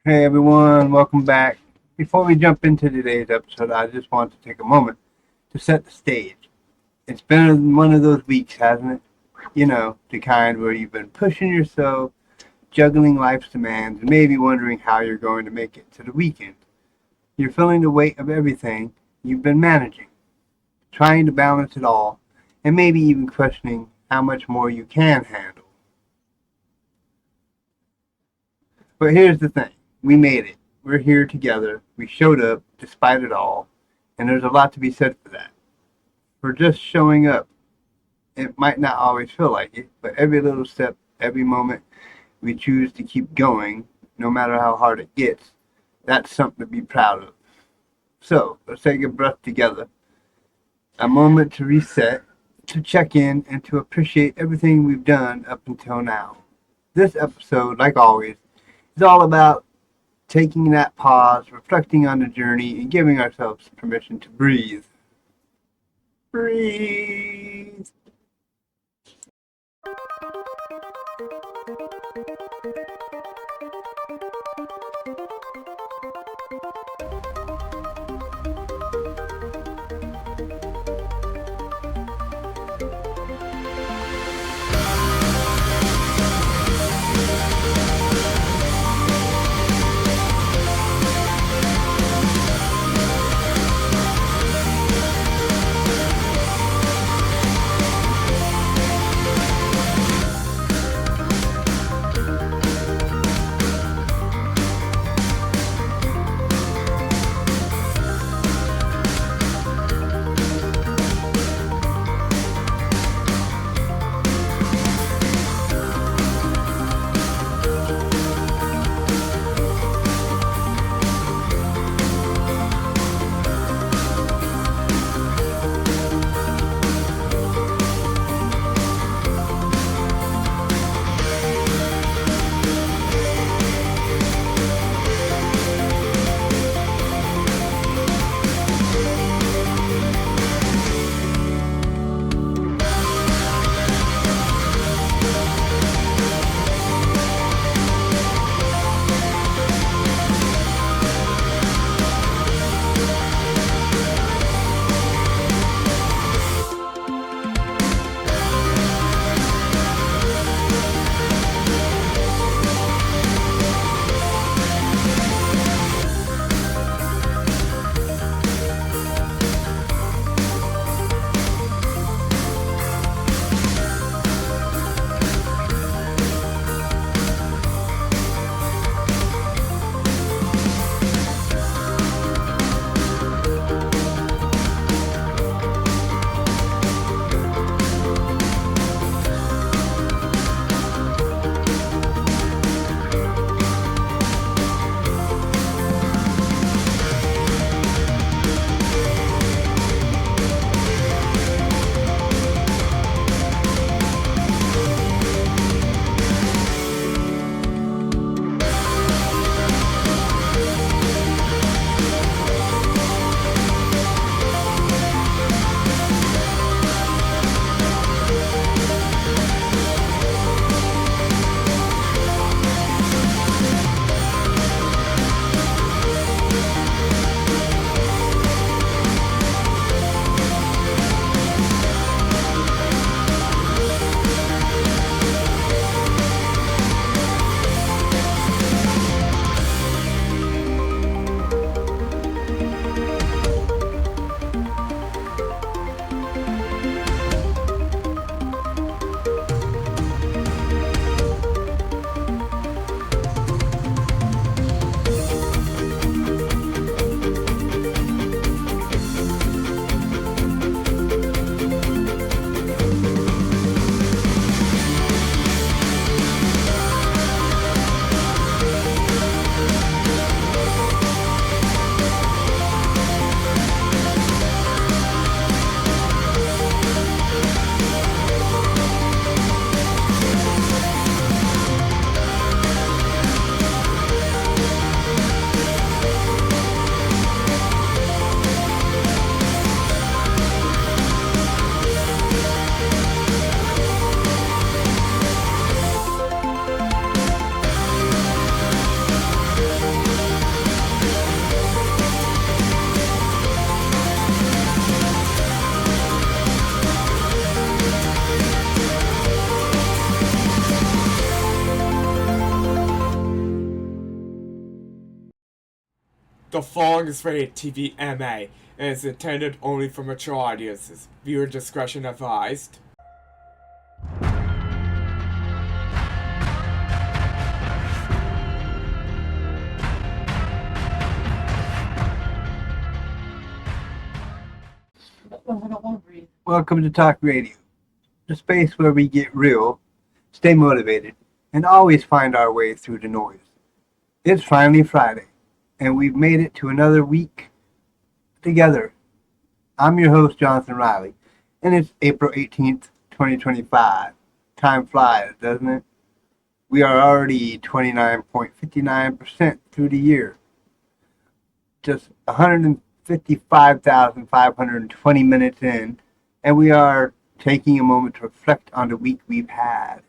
Hey everyone, welcome back. Before we jump into today's episode, I just want to take a moment to set the stage. It's been one of those weeks, hasn't it? You know, the kind where you've been pushing yourself, juggling life's demands, and maybe wondering how you're going to make it to the weekend. You're feeling the weight of everything you've been managing, trying to balance it all, and maybe even questioning how much more you can handle. But here's the thing, we made it. We're here together. We showed up despite it all, and there's a lot to be said for that. For just showing up. It might not always feel like it, but every little step, every moment we choose to keep going, no matter how hard it gets, that's something to be proud of. So, let's take a breath together. A moment to reset, to check in, and to appreciate everything we've done up until now. This episode, like always, is all about taking that pause, reflecting on the journey, and giving ourselves permission to breathe. Breathe. The following is rated TV MA and is intended only for mature audiences. Viewer discretion advised. Welcome to Talk Radio, the space where we get real, stay motivated, and always find our way through the noise. It's finally Friday, and we've made it to another week together. I'm your host, Jonathan Riley, and it's April 18th, 2025. Time flies, doesn't it? We are already 29.59% through the year. Just 155,520 minutes in, and we are taking a moment to reflect on the week we've had.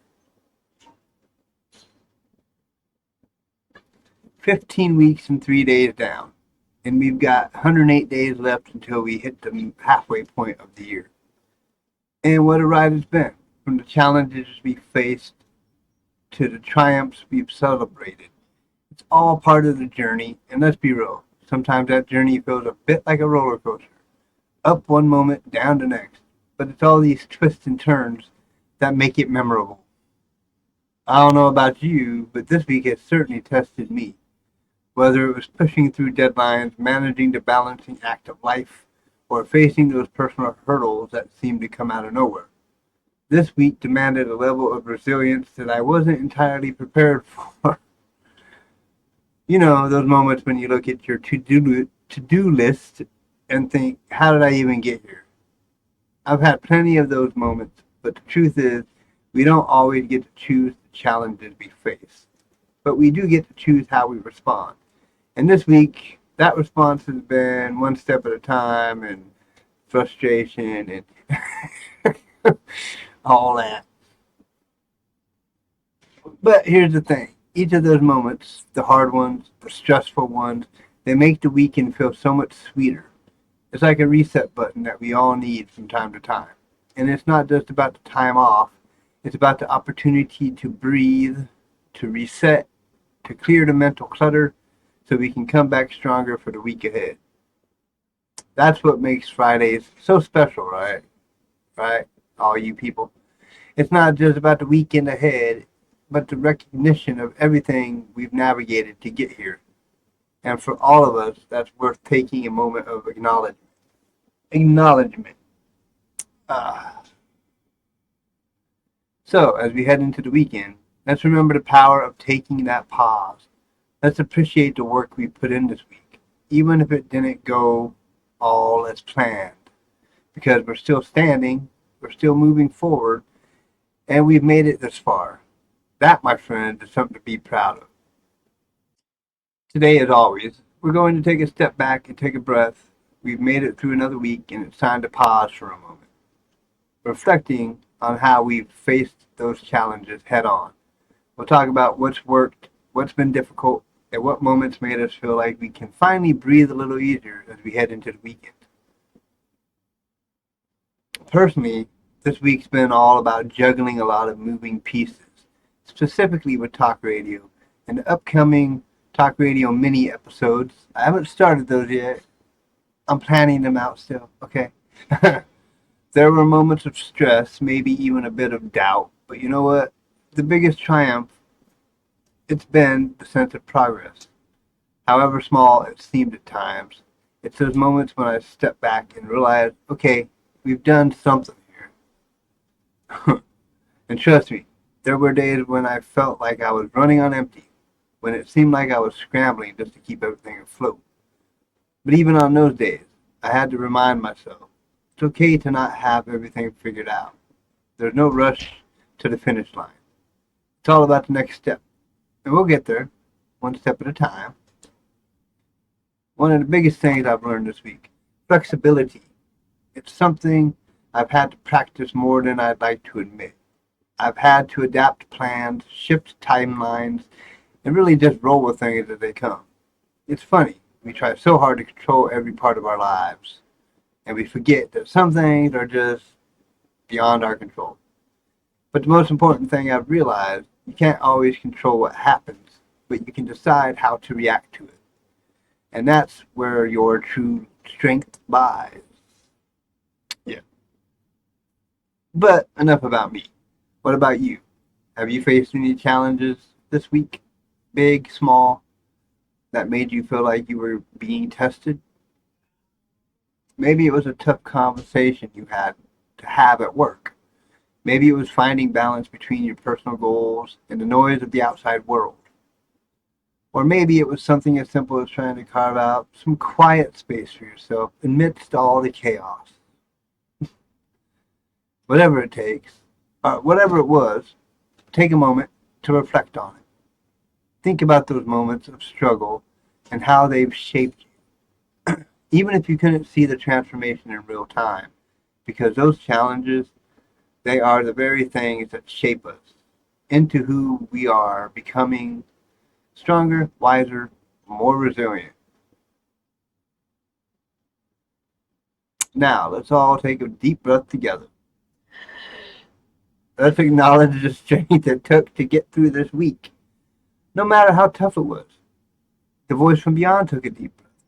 15 weeks and 3 days down, and we've got 108 days left until we hit the halfway point of the year. And what a ride it's been, from the challenges we faced to the triumphs we've celebrated. It's all part of the journey, and let's be real, sometimes that journey feels a bit like a roller coaster. Up one moment, down the next. But it's all these twists and turns that make it memorable. I don't know about you, but this week has certainly tested me. Whether it was pushing through deadlines, managing the balancing act of life, or facing those personal hurdles that seemed to come out of nowhere. This week demanded a level of resilience that I wasn't entirely prepared for. You know, those moments when you look at your to-do list and think, how did I even get here? I've had plenty of those moments, but the truth is, we don't always get to choose the challenges we face. But we do get to choose how we respond. And this week, that response has been one step at a time and frustration and all that. But here's the thing. Each of those moments, the hard ones, the stressful ones, they make the weekend feel so much sweeter. It's like a reset button that we all need from time to time. And it's not just about the time off. It's about the opportunity to breathe, to reset, to clear the mental clutter so we can come back stronger for the week ahead. That's what makes Fridays so special, right? Right? All you people. It's not just about the weekend ahead, but the recognition of everything we've navigated to get here. And for all of us, that's worth taking a moment of acknowledgement. So, as we head into the weekend, let's remember the power of taking that pause. Let's appreciate the work we put in this week, even if it didn't go all as planned. Because we're still standing, we're still moving forward, and we've made it this far. That, my friend, is something to be proud of. Today, as always, we're going to take a step back and take a breath. We've made it through another week, and it's time to pause for a moment, reflecting on how we've faced those challenges head on. We'll talk about what's worked, what's been difficult, and what moments made us feel like we can finally breathe a little easier as we head into the weekend. Personally, this week's been all about juggling a lot of moving pieces, specifically with Talk Radio and the upcoming Talk Radio mini episodes. I haven't started those yet. I'm planning them out still, okay? There were moments of stress, maybe even a bit of doubt, but you know what? The biggest triumph, it's been the sense of progress. However small it seemed at times, it's those moments when I step back and realize, okay, we've done something here. And trust me, there were days when I felt like I was running on empty, when it seemed like I was scrambling just to keep everything afloat. But even on those days, I had to remind myself, it's okay to not have everything figured out. There's no rush to the finish line. It's all about the next step. And we'll get there, one step at a time. One of the biggest things I've learned this week, flexibility. It's something I've had to practice more than I'd like to admit. I've had to adapt plans, shift timelines, and really just roll with things as they come. It's funny. We try so hard to control every part of our lives, and we forget that some things are just beyond our control. But the most important thing I've realized, you can't always control what happens, but you can decide how to react to it. And that's where your true strength lies. Yeah. But enough about me. What about you? Have you faced any challenges this week? Big, small, that made you feel like you were being tested? Maybe it was a tough conversation you had to have at work. Maybe it was finding balance between your personal goals and the noise of the outside world. Or maybe it was something as simple as trying to carve out some quiet space for yourself amidst all the chaos. Whatever it takes, whatever it was, take a moment to reflect on it. Think about those moments of struggle and how they've shaped you, even if you couldn't see the transformation in real time, because those challenges, they are the very things that shape us into who we are, becoming stronger, wiser, more resilient. Now, let's all take a deep breath together. Let's acknowledge the strength it took to get through this week, no matter how tough it was. The voice from beyond took a deep breath,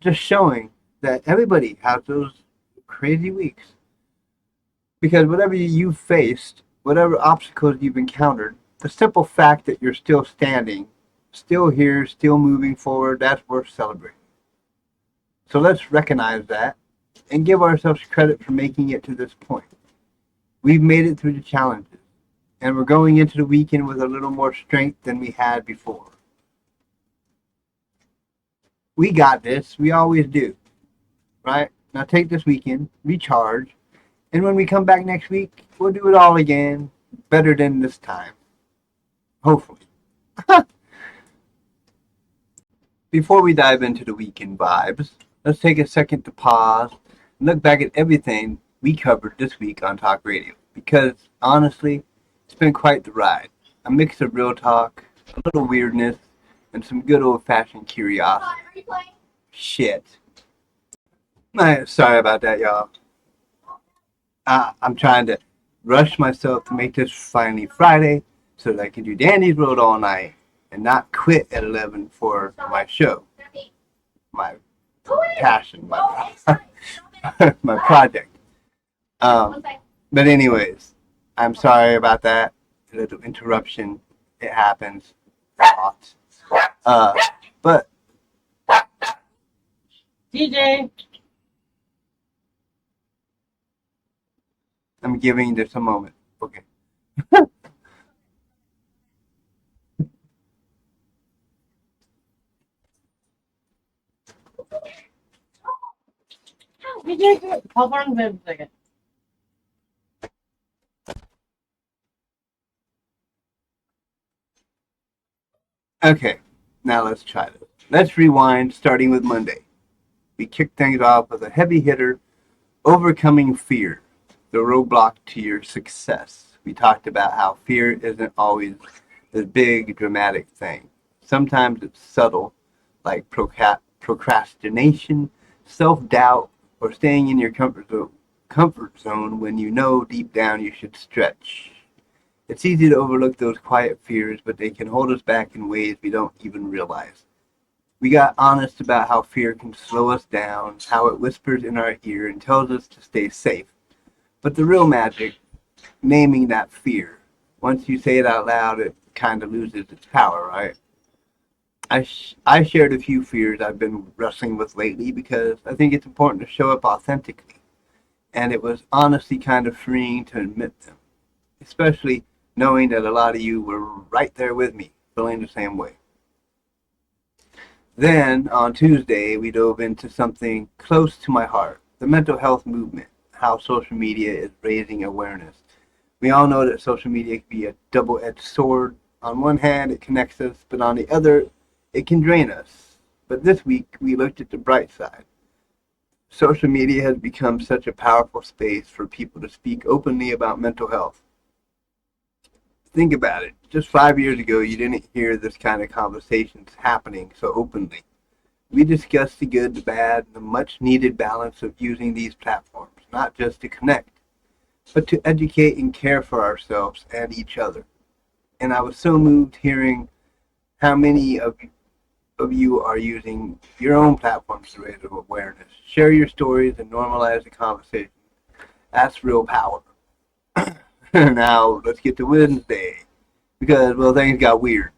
just showing that everybody has those crazy weeks. Because whatever you've faced, whatever obstacles you've encountered, the simple fact that you're still standing, still here, still moving forward, that's worth celebrating. So let's recognize that and give ourselves credit for making it to this point. We've made it through the challenges, and we're going into the weekend with a little more strength than we had before. We got this. We always do, right? Now take this weekend, recharge, and when we come back next week, we'll do it all again, better than this time. Hopefully. Before we dive into the weekend vibes, let's take a second to pause and look back at everything we covered this week on Talk Radio. Because, honestly, it's been quite the ride. A mix of real talk, a little weirdness, and some good old-fashioned curiosity. Shit. Sorry about that, y'all. I'm trying to rush myself to make this finally Friday so that I can do Dandy's Road all night and not quit at 11 for my show, my passion, my project. But anyways, I'm sorry about that. A little interruption. It happens a lot. But DJ. I'm giving this a moment. Okay. DJ, hold on a second. Okay, now let's try this. Let's rewind, starting with Monday. We kicked things off with a heavy hitter, overcoming fear, the roadblock to your success. We talked about how fear isn't always this big, dramatic thing. Sometimes it's subtle, like procrastination, self-doubt, or staying in your comfort zone when you know deep down you should stretch. It's easy to overlook those quiet fears, but they can hold us back in ways we don't even realize. We got honest about how fear can slow us down, how it whispers in our ear and tells us to stay safe. But the real magic, naming that fear. Once you say it out loud, it kind of loses its power, right? I shared a few fears I've been wrestling with lately because I think it's important to show up authentically. And it was honestly kind of freeing to admit them, especially knowing that a lot of you were right there with me, feeling the same way. Then, on Tuesday, we dove into something close to my heart, the mental health movement, how social media is raising awareness. We all know that social media can be a double-edged sword. On one hand, it connects us, but on the other, it can drain us. But this week, we looked at the bright side. Social media has become such a powerful space for people to speak openly about mental health. Think about it. Just 5 years ago, you didn't hear this kind of conversations happening so openly. We discussed the good, the bad, and the much-needed balance of using these platforms, not just to connect, but to educate and care for ourselves and each other. And I was so moved hearing how many of of you are using your own platforms to raise awareness. Share your stories and normalize the conversation. That's real power. Now, let's get to Wednesday. Because, well, things got weird.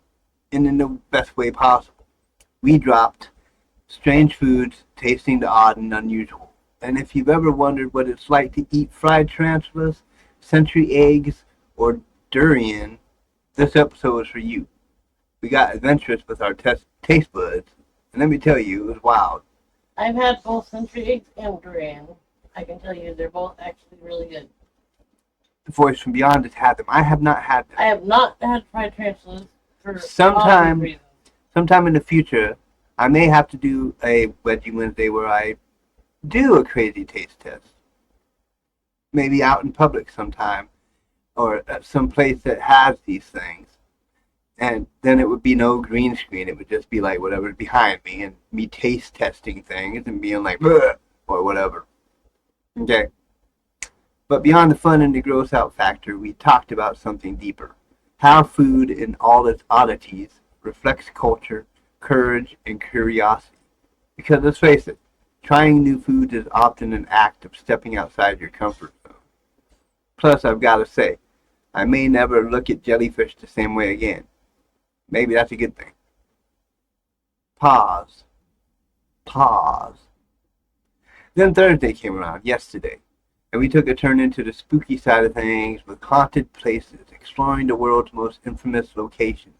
And in the best way possible. We dropped strange foods tasting the odd and unusual. And if you've ever wondered what it's like to eat fried tarantulas, century eggs, or durian, this episode is for you. We got adventurous with our taste buds, and let me tell you, it was wild. I've had both century eggs and durian. I can tell you they're both actually really good. The voice from beyond has had them. I have not had them. I have not had fried tarantulas for Sometime- obvious reasons. Sometime in the future, I may have to do a Wedgie Wednesday where I do a crazy taste test. Maybe out in public sometime, or at some place that has these things. And then it would be no green screen. It would just be like whatever's behind me and me taste testing things and being like, "Bleh," or whatever. Okay. But beyond the fun and the gross out factor, we talked about something deeper. How food in all its oddities reflects culture, courage, and curiosity. Because let's face it, trying new foods is often an act of stepping outside your comfort zone. Plus, I've got to say, I may never look at jellyfish the same way again. Maybe that's a good thing. Pause. Pause. Then Thursday came around, yesterday, and we took a turn into the spooky side of things with haunted places, exploring the world's most infamous locations.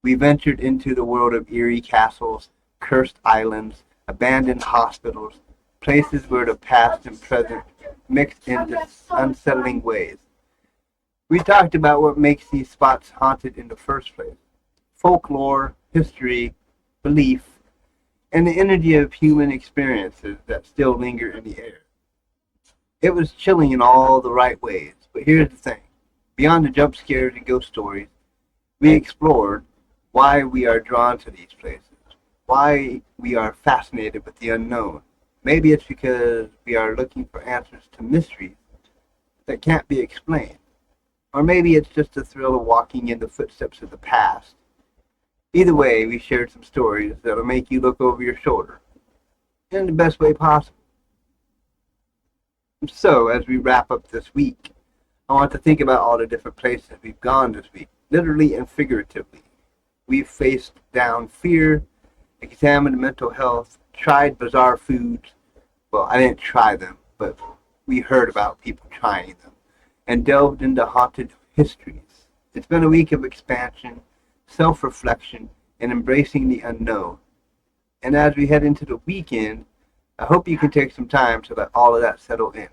We ventured into the world of eerie castles, cursed islands, abandoned hospitals, places where the past and present mixed into unsettling ways. We talked about what makes these spots haunted in the first place. Folklore, history, belief, and the energy of human experiences that still linger in the air. It was chilling in all the right ways, but here's the thing. Beyond the jump scares and ghost stories, we explored why we are drawn to these places, why we are fascinated with the unknown. Maybe it's because we are looking for answers to mysteries that can't be explained. Or maybe it's just the thrill of walking in the footsteps of the past. Either way, we shared some stories that'll make you look over your shoulder in the best way possible. So, as we wrap up this week, I want to think about all the different places we've gone this week, literally and figuratively. We've faced down fear, examined mental health, tried bizarre foods. Well, I didn't try them, but we heard about people trying them, and delved into haunted histories. It's been a week of expansion, self-reflection, and embracing the unknown. And as we head into the weekend, I hope you can take some time to let all of that settle in.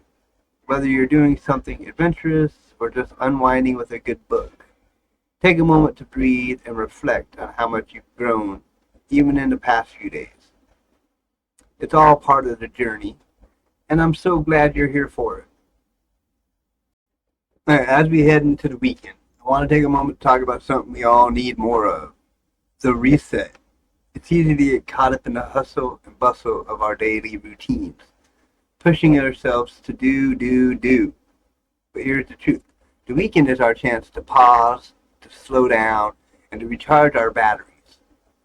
Whether you're doing something adventurous or just unwinding with a good book, take a moment to breathe and reflect on how much you've grown, even in the past few days. It's all part of the journey, and I'm so glad you're here for it. All right, as we head into the weekend, I want to take a moment to talk about something we all need more of, the reset. It's easy to get caught up in the hustle and bustle of our daily routines, pushing ourselves to do. But here's the truth. The weekend is our chance to pause, to slow down, and to recharge our batteries.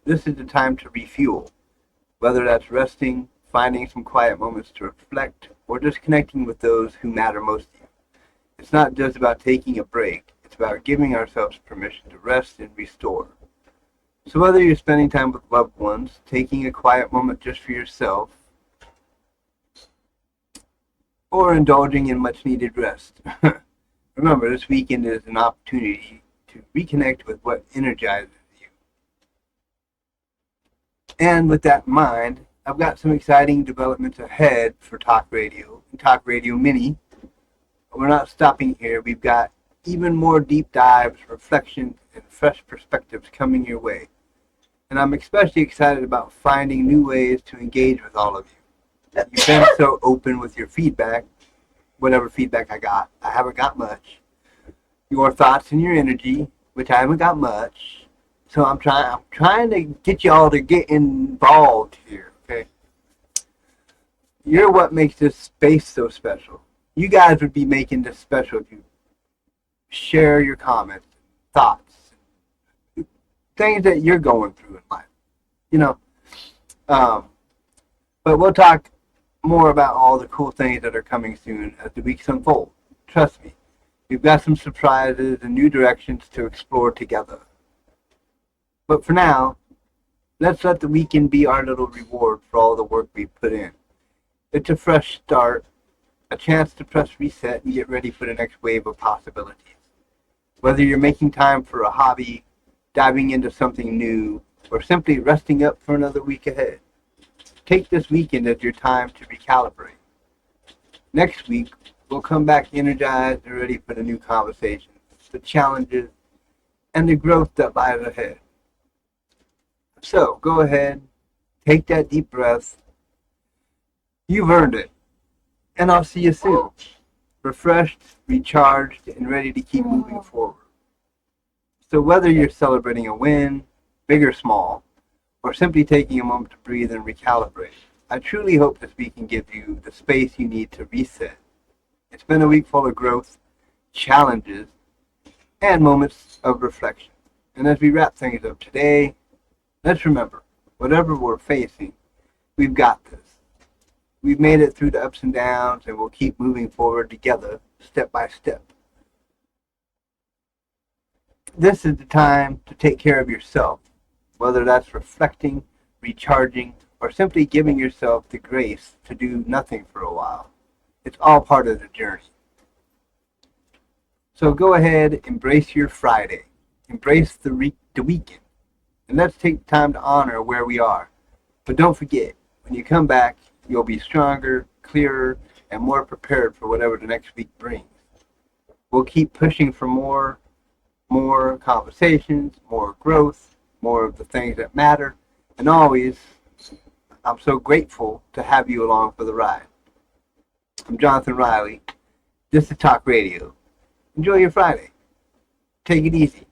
This is the time to refuel, whether that's resting, finding some quiet moments to reflect, or just connecting with those who matter most to you. It's not just about taking a break. It's about giving ourselves permission to rest and restore. So whether you're spending time with loved ones, taking a quiet moment just for yourself, or indulging in much-needed rest, remember, this weekend is an opportunity to reconnect with what energizes you. And with that in mind, I've got some exciting developments ahead for Talk Radio and Talk Radio Mini. We're not stopping here. We've got even more deep dives, reflections, and fresh perspectives coming your way. And I'm especially excited about finding new ways to engage with all of you. You've been so open with your feedback, whatever feedback I got. I haven't got much. Your thoughts and your energy, which I haven't got much. So I'm trying to get you all to get involved here, okay? You're what makes this space so special. You guys would be making this special if you share your comments, thoughts, things that you're going through in life. you know. Um, but we'll talk more about all the cool things that are coming soon as the weeks unfold. Trust me, we've got some surprises and new directions to explore together. But for now, let's let the weekend be our little reward for all the work we've put in. It's a fresh start, a chance to press reset and get ready for the next wave of possibilities. Whether you're making time for a hobby, diving into something new, or simply resting up for another week ahead, take this weekend as your time to recalibrate. Next week, we'll come back energized and ready for the new conversations, the challenges, and the growth that lies ahead. So, go ahead, take that deep breath. You've earned it, and I'll see you soon. Refreshed, recharged, and ready to keep moving forward. So whether you're celebrating a win, big or small, or simply taking a moment to breathe and recalibrate, I truly hope this week can give you the space you need to reset. It's been a week full of growth, challenges, and moments of reflection. And as we wrap things up today, let's remember, whatever we're facing, we've got this. We've made it through the ups and downs, and we'll keep moving forward together, step by step. This is the time to take care of yourself, whether that's reflecting, recharging, or simply giving yourself the grace to do nothing for a while. It's all part of the journey. So go ahead, embrace your Friday, embrace the weekend, and let's take time to honor where we are. But don't forget, when you come back, you'll be stronger, clearer, and more prepared for whatever the next week brings. We'll keep pushing for more conversations, more growth, more of the things that matter, and always, I'm so grateful to have you along for the ride. I'm Jonathan Riley. This is Talk Radio. Enjoy your Friday. Take it easy.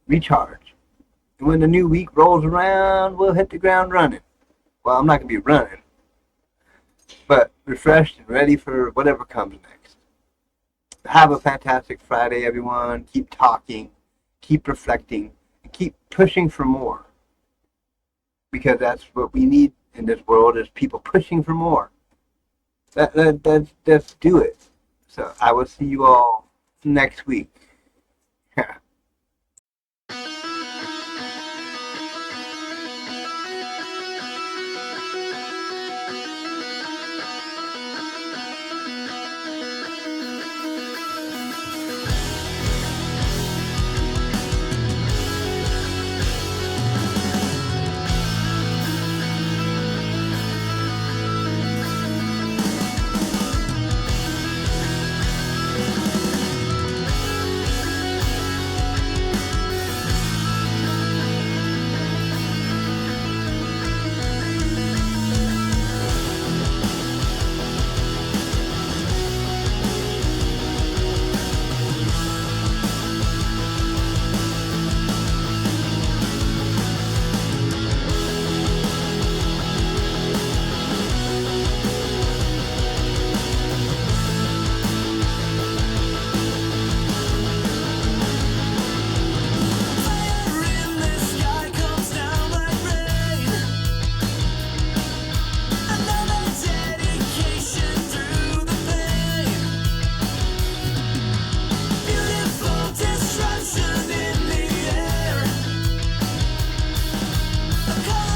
Recharge. And when the new week rolls around, we'll hit the ground running. Well, I'm not going to be running, but refreshed and ready for whatever comes next. Have a fantastic Friday, everyone. Keep talking, keep reflecting, and keep pushing for more. Because that's what we need in this world, is people pushing for more. Let's do it. So I will see you all next week. Destruction in the air. The color